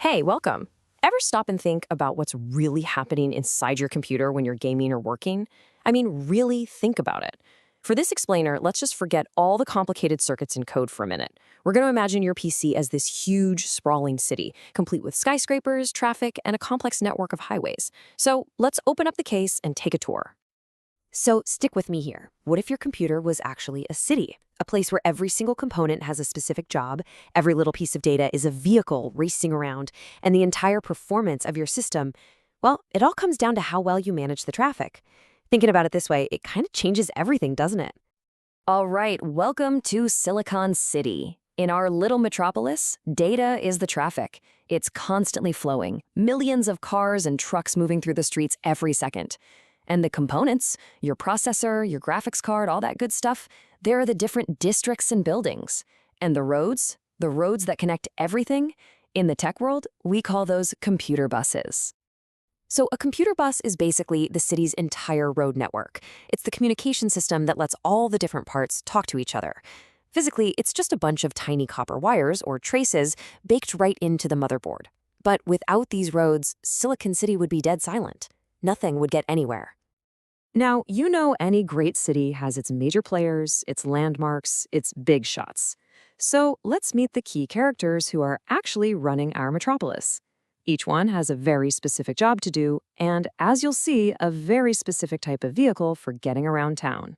Hey, welcome. Ever stop and think about what's really happening inside your computer when you're gaming or working? I mean, really think about it. For this explainer, let's just forget all the complicated circuits and code for a minute. We're going to imagine your PC as this huge, sprawling city, complete with skyscrapers, traffic, and a complex network of highways. So let's open up the case and take a tour. So stick with me here. What if your computer was actually a city? A place where every single component has a specific job, every little piece of data is a vehicle racing around, and the entire performance of your system, well, it all comes down to how well you manage the traffic. Thinking about it this way, it kind of changes everything, doesn't it? All right, welcome to Silicon City. In our little metropolis, data is the traffic. It's constantly flowing, millions of cars and trucks moving through the streets every second. And the components, your processor, your graphics card, all that good stuff, there are the different districts and buildings. And the roads that connect everything, in the tech world, we call those computer buses. So a computer bus is basically the city's entire road network. It's the communication system that lets all the different parts talk to each other. Physically, it's just a bunch of tiny copper wires, or traces, baked right into the motherboard. But without these roads, Silicon City would be dead silent. Nothing would get anywhere. Now, you know any great city has its major players, its landmarks, its big shots. So let's meet the key characters who are actually running our metropolis. Each one has a very specific job to do, and as you'll see, a very specific type of vehicle for getting around town.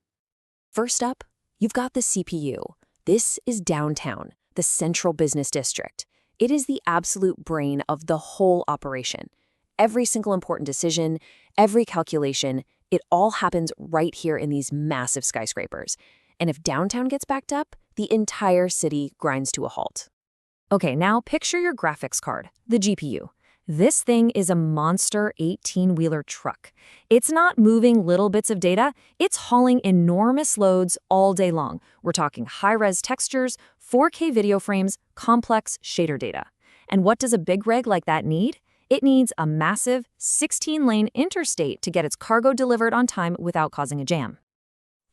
First up, you've got the CPU. This is downtown, the central business district. It is the absolute brain of the whole operation. Every single important decision, every calculation, it all happens right here in these massive skyscrapers. And if downtown gets backed up, the entire city grinds to a halt. Okay, now picture your graphics card, the GPU. This thing is a monster 18-wheeler truck. It's not moving little bits of data, it's hauling enormous loads all day long. We're talking high-res textures, 4K video frames, complex shader data. And what does a big rig like that need? It needs a massive 16-lane interstate to get its cargo delivered on time without causing a jam.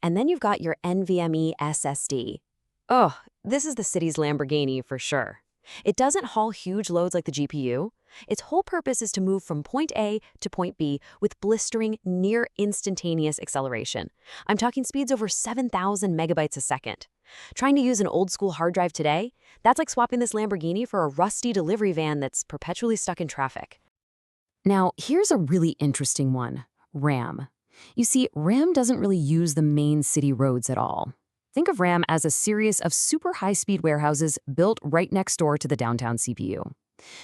And then you've got your NVMe SSD. Oh, this is the city's Lamborghini for sure. It doesn't haul huge loads like the GPU. Its whole purpose is to move from point A to point B with blistering, near-instantaneous acceleration. I'm talking speeds over 7,000 megabytes a second. Trying to use an old-school hard drive today? That's like swapping this Lamborghini for a rusty delivery van that's perpetually stuck in traffic. Now, here's a really interesting one, RAM. You see, RAM doesn't really use the main city roads at all. Think of RAM as a series of super high-speed warehouses built right next door to the downtown CPU.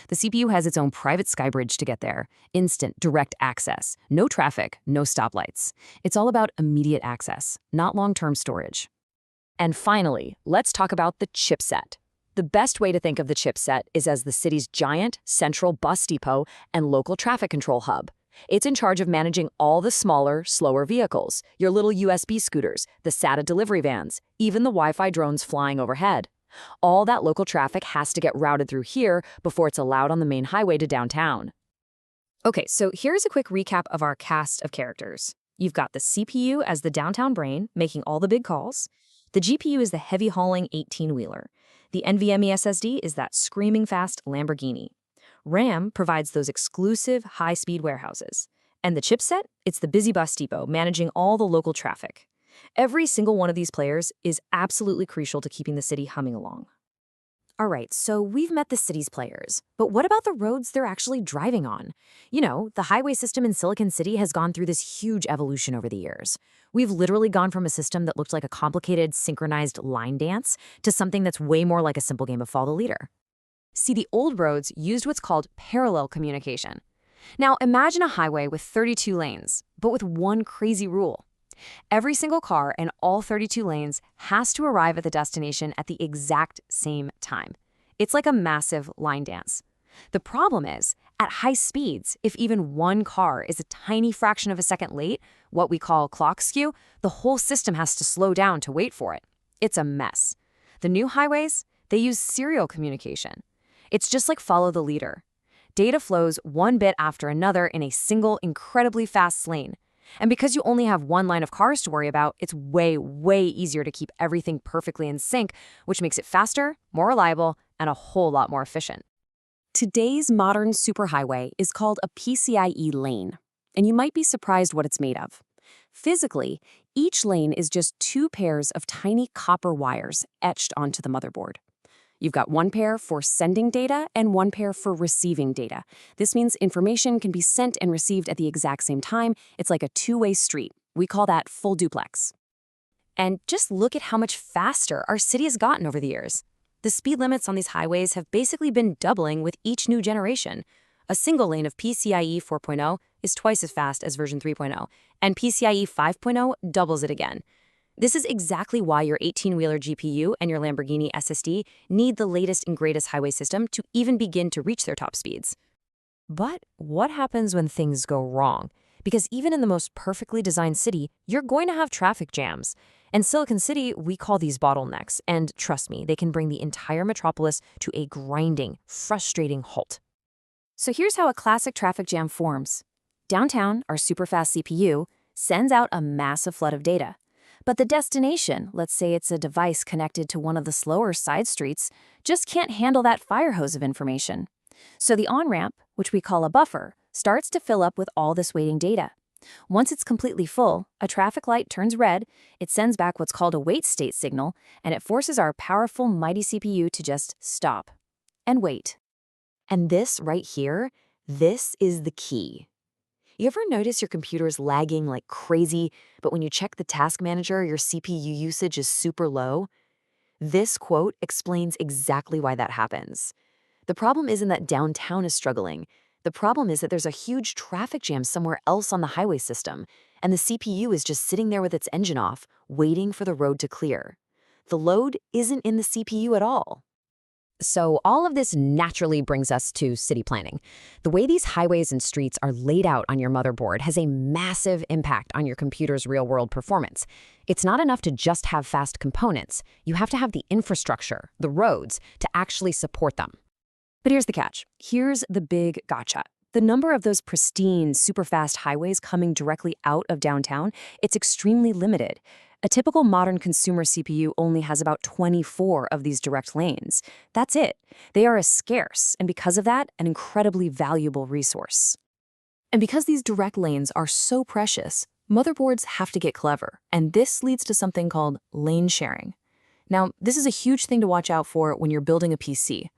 The CPU has its own private skybridge to get there. Instant, direct access. No traffic, no stoplights. It's all about immediate access, not long-term storage. And finally, let's talk about the chipset. The best way to think of the chipset is as the city's giant, central bus depot and local traffic control hub. It's in charge of managing all the smaller, slower vehicles, your little USB scooters, the SATA delivery vans, even the Wi-Fi drones flying overhead. All that local traffic has to get routed through here before it's allowed on the main highway to downtown. Okay, so here's a quick recap of our cast of characters. You've got the CPU as the downtown brain, making all the big calls. The GPU is the heavy-hauling 18-wheeler. The NVMe SSD is that screaming fast Lamborghini. RAM provides those exclusive high-speed warehouses. And the chipset, it's the busy bus depot managing all the local traffic. Every single one of these players is absolutely crucial to keeping the city humming along. All right, so we've met the city's players, but what about the roads they're actually driving on? You know, the highway system in Silicon City has gone through this huge evolution over the years. We've literally gone from a system that looked like a complicated, synchronized line dance to something that's way more like a simple game of follow the leader. See, the old roads used what's called parallel communication. Now, imagine a highway with 32 lanes, but with one crazy rule. Every single car in all 32 lanes has to arrive at the destination at the exact same time. It's like a massive line dance. The problem is, at high speeds, if even one car is a tiny fraction of a second late, what we call clock skew, the whole system has to slow down to wait for it. It's a mess. The new highways, they use serial communication. It's just like follow the leader. Data flows one bit after another in a single, incredibly fast lane. And because you only have one line of cars to worry about, it's way, way easier to keep everything perfectly in sync, which makes it faster, more reliable, and a whole lot more efficient. Today's modern superhighway is called a PCIe lane, and you might be surprised what it's made of. Physically, each lane is just two pairs of tiny copper wires etched onto the motherboard. You've got one pair for sending data and one pair for receiving data. This means information can be sent and received at the exact same time. It's like a two-way street. We call that full duplex. And just look at how much faster our city has gotten over the years. The speed limits on these highways have basically been doubling with each new generation. A single lane of PCIe 4.0 is twice as fast as version 3.0, and PCIe 5.0 doubles it again. This is exactly why your 18-wheeler GPU and your Lamborghini SSD need the latest and greatest highway system to even begin to reach their top speeds. But what happens when things go wrong? Because even in the most perfectly designed city, you're going to have traffic jams. In Silicon City, we call these bottlenecks, and trust me, they can bring the entire metropolis to a grinding, frustrating halt. So here's how a classic traffic jam forms. Downtown, our super-fast CPU, sends out a massive flood of data. But the destination, let's say it's a device connected to one of the slower side streets, just can't handle that fire hose of information. So the on-ramp, which we call a buffer, starts to fill up with all this waiting data. Once it's completely full, a traffic light turns red, it sends back what's called a wait state signal, and it forces our powerful, mighty CPU to just stop and wait. And this right here, this is the key. You ever notice your computer's lagging like crazy, but when you check the task manager, your CPU usage is super low? This quote explains exactly why that happens. The problem isn't that downtown is struggling. The problem is that there's a huge traffic jam somewhere else on the highway system, and the CPU is just sitting there with its engine off, waiting for the road to clear. The load isn't in the CPU at all. So all of this naturally brings us to city planning. The way these highways and streets are laid out on your motherboard has a massive impact on your computer's real-world performance. It's not enough to just have fast components. You have to have the infrastructure, the roads, to actually support them. But here's the catch. Here's the big gotcha. The number of those pristine, super-fast highways coming directly out of downtown, it's extremely limited. A typical modern consumer CPU only has about 24 of these direct lanes. That's it. They are a scarce, and because of that, an incredibly valuable resource. And because these direct lanes are so precious, motherboards have to get clever, and this leads to something called lane sharing. Now, this is a huge thing to watch out for when you're building a PC.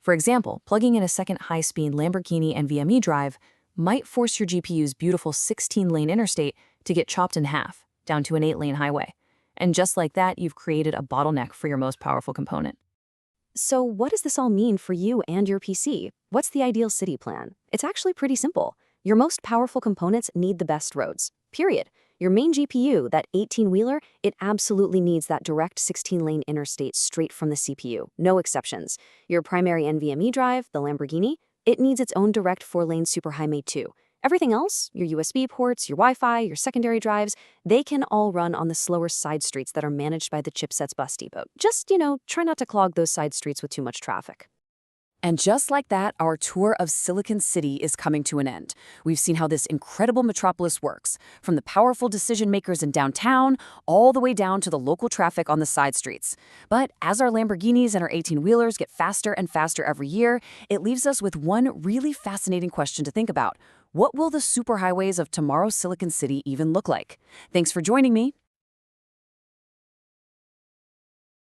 For example, plugging in a second high-speed Lamborghini NVMe drive might force your GPU's beautiful 16-lane interstate to get chopped in half, down to an 8-lane highway. And just like that, you've created a bottleneck for your most powerful component. So what does this all mean for you and your PC? What's the ideal city plan? It's actually pretty simple. Your most powerful components need the best roads, period. Your main GPU, that 18-wheeler, it absolutely needs that direct 16-lane interstate straight from the CPU, no exceptions. Your primary NVMe drive, the Lamborghini, it needs its own direct 4-lane SuperHighway too. Everything else, your USB ports, your Wi-Fi, your secondary drives, they can all run on the slower side streets that are managed by the chipset's bus depot. Just, try not to clog those side streets with too much traffic. And just like that, our tour of Silicon City is coming to an end. We've seen how this incredible metropolis works, from the powerful decision makers in downtown, all the way down to the local traffic on the side streets. But as our Lamborghinis and our 18-wheelers get faster and faster every year, it leaves us with one really fascinating question to think about. What will the superhighways of tomorrow's Silicon City even look like? Thanks for joining me.